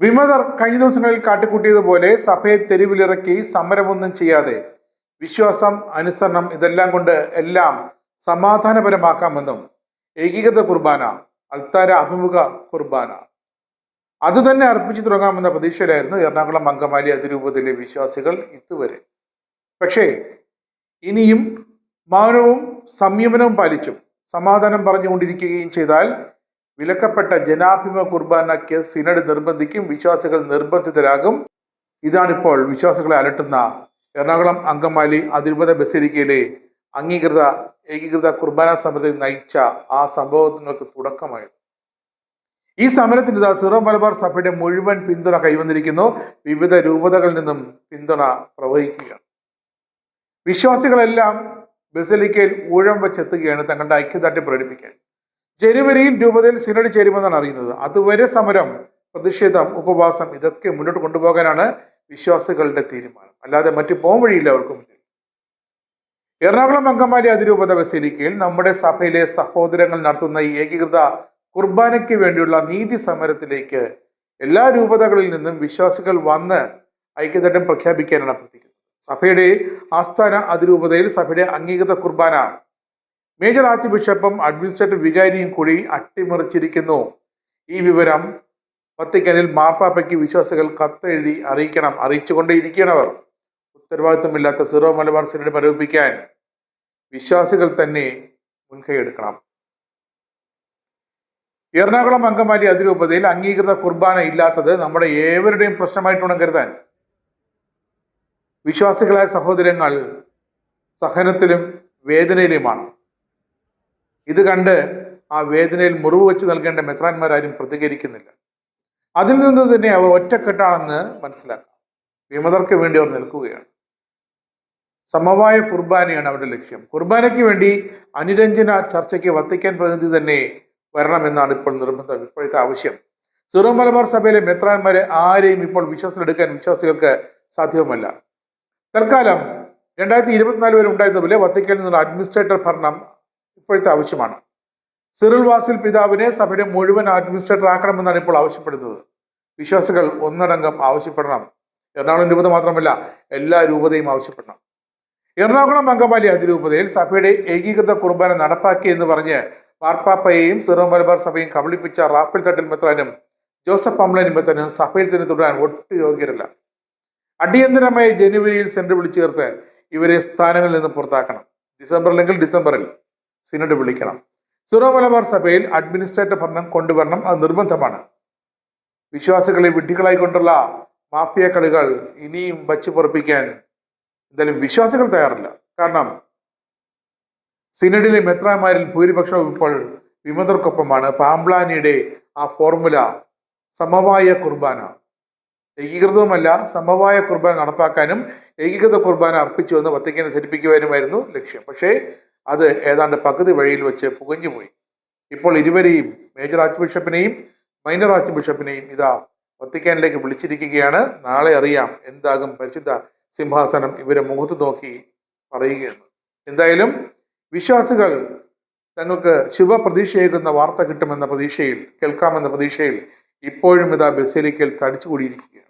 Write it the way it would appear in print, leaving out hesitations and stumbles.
വിമതർ കഴിഞ്ഞ ദിവസങ്ങളിൽ കാട്ടിക്കൂട്ടിയതുപോലെ സഭയെ തെരുവിലിറക്കി സമരമൊന്നും ചെയ്യാതെ വിശ്വാസം, അനുസരണം ഇതെല്ലാം കൊണ്ട് എല്ലാം സമാധാനപരമാക്കാമെന്നും ഏകീകൃത കുർബാന, അൾത്താര അഭിമുഖ കുർബാന അത് തന്നെ അർപ്പിച്ചു തുടങ്ങാമെന്ന പ്രതീക്ഷയിലായിരുന്നു എറണാകുളം അങ്കമാലി അതിരൂപതയിലെ വിശ്വാസികൾ ഇതുവരെ. പക്ഷേ ഇനിയും മൗനവും സംയമനവും പാലിച്ചും സമാധാനം പറഞ്ഞുകൊണ്ടിരിക്കുകയും ചെയ്താൽ വിലക്കപ്പെട്ട ജനാഭിമുഖ കുർബാനയ്ക്ക് സിനഡ് നിർബന്ധിക്കും, വിശ്വാസികൾ നിർബന്ധിതരാകും. ഇതാണിപ്പോൾ വിശ്വാസികളെ അലട്ടുന്ന എറണാകുളം അങ്കമാലി അതിരൂപത ബസിലിക്കയിലെ ഏകീകൃത കുർബാന സമരത്തിൽ നയിച്ച ആ സംഭവങ്ങൾക്ക് തുടക്കമായത്. ഈ സമരത്തിന് ഇതാ സിറോ മലബാർ സഭയുടെ മുഴുവൻ പിന്തുണ കൈവന്നിരിക്കുന്നു. വിവിധ രൂപതകളിൽ നിന്നും പിന്തുണ പ്രവഹിക്കുകയാണ്. വിശ്വാസികളെല്ലാം ബസിലിക്കയിൽ ഊഴം വെച്ചെത്തുകയാണ് തങ്ങളുടെ ഐക്യദാർഢ്യം പ്രകടിപ്പിക്കാൻ. ജനുവരിയിൽ രൂപതയിൽ സിനഡ് ചേരുമെന്നാണ് അറിയുന്നത്. അതുവരെ സമരം, പ്രതിഷേധം, ഉപവാസം ഇതൊക്കെ മുന്നോട്ട് കൊണ്ടുപോകാനാണ് വിശ്വാസികളുടെ തീരുമാനം. അല്ലാതെ മറ്റു പോകാൻ വഴിയില്ല അവർക്ക് മുന്നിൽ. എറണാകുളം അങ്കമാലി അതിരൂപത ബസിലിക്കയിൽ നമ്മുടെ സഭയിലെ സഹോദരങ്ങൾ നടത്തുന്ന ഈ ഏകീകൃത കുർബാനയ്ക്ക് വേണ്ടിയുള്ള നീതി സമരത്തിലേക്ക് എല്ലാ രൂപതകളിൽ നിന്നും വിശ്വാസികൾ വന്ന് ഐക്യദാർഢ്യം പ്രഖ്യാപിക്കാനാണ് പ്രതീക്ഷിക്കുന്നത്. സഭയുടെ ആസ്ഥാന അതിരൂപതയിൽ സഭയുടെ അംഗീകൃത കുർബാന മേജർ ആർച്ച് ബിഷപ്പും അഡ്മിനിസ്ട്രേറ്റീവ് വികാരിയും കൂടി അട്ടിമറിച്ചിരിക്കുന്നു. ഈ വിവരം വത്തിക്കാനിൽ മാർപ്പാപ്പയ്ക്ക് വിശ്വാസികൾ കത്തെഴുതി അറിയിച്ചുകൊണ്ടേയിരിക്കണം. അവർ ഉത്തരവാദിത്തമില്ലാത്ത സിറോ മലബാർ സിനഡ് മരവിപ്പിക്കാൻ വിശ്വാസികൾ തന്നെ മുൻകൈയെടുക്കണം. എറണാകുളം അങ്കമാലി അതിരൂപതയിൽ അംഗീകൃത കുർബാന ഇല്ലാത്തത് നമ്മുടെ ഏവരുടെയും പ്രശ്നമായിട്ടുണ്ടെന്ന് കരുതാൻ. വിശ്വാസികളായ സഹോദരങ്ങൾ സഹനത്തിലും വേദനയിലുമാണ്. ഇത് കണ്ട് ആ വേദനയിൽ മുറിവ് വെച്ച് നൽകേണ്ട മെത്രാന്മാരാരും പ്രതികരിക്കുന്നില്ല. അതിൽ നിന്ന് തന്നെ അവർ ഒറ്റക്കെട്ടാണെന്ന് മനസ്സിലാക്കാം. വിമതർക്ക് വേണ്ടി അവർ നിൽക്കുകയാണ്. സമവായ കുർബാനയാണ് അവരുടെ ലക്ഷ്യം. കുർബാനയ്ക്ക് വേണ്ടി അനുരഞ്ജന ചർച്ചയ്ക്ക് വത്തിക്കാൻ പ്രതിനിധി തന്നെ വരണമെന്നാണ് ഇപ്പോൾ നിർബന്ധം, ഇപ്പോഴത്തെ ആവശ്യം. സിറോ മലബാർ സഭയിലെ മെത്രാന്മാരെ ആരെയും ഇപ്പോൾ വിശ്വാസത്തിലെടുക്കാൻ വിശ്വാസികൾക്ക് സാധ്യവുമല്ല. തൽക്കാലം 2024 വരെ ഉണ്ടായിരുന്നതുപോലെ വത്തിക്കാനിൽ നിന്നുള്ള അഡ്മിനിസ്ട്രേറ്റർ ഭരണം ഇപ്പോഴത്തെ ആവശ്യമാണ്. സിറിൽ വാസിൽ പിതാവിനെ സഭയുടെ മുഴുവൻ അഡ്മിനിസ്ട്രേറ്റർ ആക്കണമെന്നാണ് ഇപ്പോൾ ആവശ്യപ്പെടുന്നത്. വിശ്വാസികൾ ഒന്നടങ്കം ആവശ്യപ്പെടണം. എറണാകുളം രൂപത മാത്രമല്ല, എല്ലാ രൂപതയും ആവശ്യപ്പെടണം. എറണാകുളം അങ്കമാലി അതിരൂപതയിൽ സഭയുടെ ഏകീകൃത കുർബാന നടപ്പാക്കി എന്ന് പറഞ്ഞ് മാർപ്പാപ്പയെയും സിറോ മലബാർ സഭയും കബളിപ്പിച്ച റാഫേൽ തട്ടിൽ മെത്രാനും ജോസഫ് അമ്ലൻ മെത്രാനും സഭയിൽ തന്നെ തുടരാൻ ഒട്ടും യോഗ്യരല്ല. അടിയന്തരമായി ജനുവരിയിൽ സെന്റ് വിളിച്ചു ചേർത്ത് ഇവരെ സ്ഥാനങ്ങളിൽ നിന്ന് പുറത്താക്കണം. ഡിസംബറിൽ സിനഡ് വിളിക്കണം. സിറോ മലബാർ സഭയിൽ അഡ്മിനിസ്ട്രേറ്റർ ഭരണം കൊണ്ടുവരണം. അത് നിർബന്ധമാണ്. വിശ്വാസികളെ വിഡ്ഢികളായിക്കൊണ്ടുള്ള മാഫിയ കളികൾ ഇനിയും വച്ച് പൊറപ്പിക്കാൻ എന്തായാലും വിശ്വാസികൾ തയ്യാറില്ല. കാരണം സിനഡിലെ മെത്രാന്മാരിൽ ഭൂരിപക്ഷം ഇപ്പോൾ വിമതർക്കൊപ്പമാണ്. പാംബ്ലാനിയുടെ ആ ഫോർമുല സമവായ കുർബാന, ഏകീകൃതവുമല്ല സമവായ കുർബാന നടപ്പാക്കാനും ഏകീകൃത കുർബാന അർപ്പിച്ചുവെന്ന് വത്തിക്കാനെ ധരിപ്പിക്കുവാനുമായിരുന്നു ലക്ഷ്യം. പക്ഷേ അത് ഏതാണ്ട് പകുതി വഴിയിൽ വെച്ച് പുകഞ്ഞുപോയി. ഇപ്പോൾ ഇരുവരെയും, മേജർ ആർച്ച് ബിഷപ്പിനെയും മൈനർ ആർച്ച് ബിഷപ്പിനെയും ഇതാ വത്തിക്കാനിലേക്ക് വിളിച്ചിരിക്കുകയാണ്. നാളെ അറിയാം എന്താകും പരിശുദ്ധ സിംഹാസനം ഇവരെ മുഖത്ത് നോക്കി പറയുകയെന്ന്. എന്തായാലും വിശ്വാസികൾ തങ്ങൾക്ക് ശുഭപ്രതീക്ഷയേകുന്ന വാർത്ത കേൾക്കാമെന്ന പ്രതീക്ഷയിൽ ഇപ്പോഴും ഇതാ ബസിലിക്കയിൽ തടിച്ചുകൂടിയിരിക്കുകയാണ്.